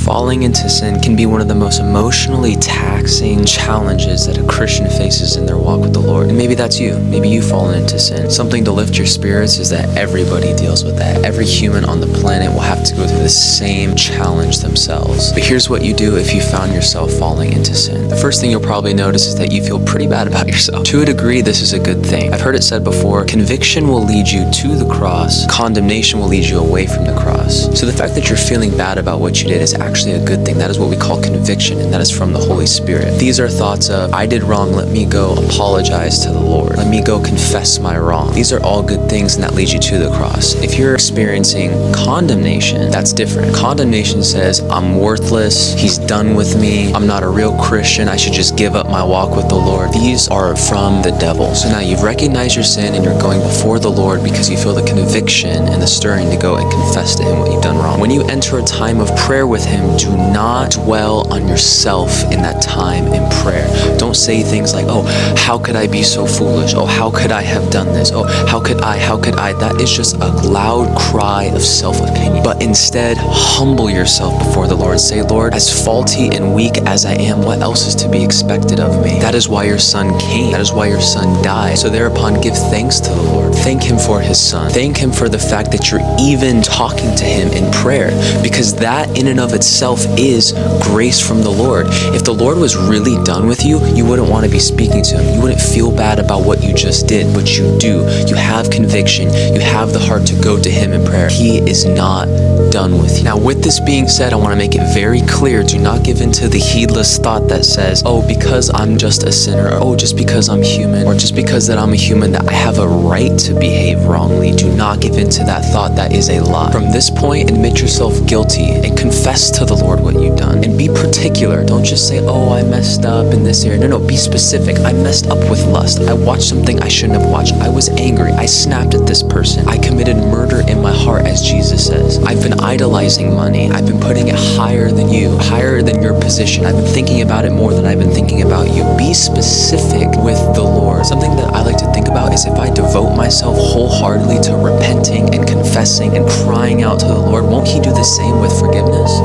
Falling into sin can be one of the most emotionally taxing challenges that a Christian faces in their walk with the Lord. And maybe that's you. Maybe you've fallen into sin. Something to lift your spirits is that everybody deals with that. Every human on the planet will have to go through the same challenge themselves. But here's what you do if you found yourself falling into sin. The first thing you'll probably notice is that you feel pretty bad about yourself. To a degree, this is a good thing. I've heard it said before, conviction will lead you to the cross, condemnation will lead you away from the cross. So the fact that you're feeling bad about what you did is actually a good thing. That is what we call conviction, and that is from the Holy Spirit. These are thoughts of, I did wrong, let me go apologize to the Lord. Let me go confess my wrong. These are all good things, and that leads you to the cross. If you're experiencing condemnation, that's different. Condemnation says, I'm worthless, he's done with me, I'm not a real Christian, I should just give up my walk with the Lord. These are from the devil. So now you've recognized your sin and you're going before the Lord because you feel the conviction and the stirring to go and confess to him what you've done wrong. When you enter a time of prayer with him, do not dwell on yourself in that time in prayer. Don't say things like, oh, how could I be so foolish? Oh, how could I have done this? Oh, how could I? That is just a loud cry of self-opinion. But instead, humble yourself before the Lord. Say, Lord, as faulty and weak as I am, what else is to be expected of me? That is why your son came. That is why your son died. So thereupon, give thanks to the Lord. Thank him for his son. Thank him for the fact that you're even talking to him in prayer, because that in and of itself is grace from the Lord. If the Lord was really done with you, you wouldn't want to be speaking to him. You wouldn't feel bad about what you just did, but you do. You have conviction. You have the heart to go to him in prayer. He is not done with you. Now, with this being said, I want to make it very clear. Do not give into the heedless thought that says, oh, because I'm just a sinner, or oh, just because I'm human, or just because that I'm a human, that I have a right to behave wrongly. Do not give into that thought. That is a lie. From this point, admit yourself guilty and confess to the Lord what you've done. And be particular. Don't just say, oh, I messed up in this area. No, be specific. I messed up with lust. I watched something I shouldn't have watched. I was angry. I snapped at this person. I committed murder in my heart, as Jesus says. I've been idolizing money. I've been putting it higher than you, higher than your position. I've been thinking about it more than I've been thinking about you. Be specific with the Lord. Something that I like to think about is if I devote myself wholeheartedly to repenting and confessing and crying out to the Lord, won't he do the same with forgiveness?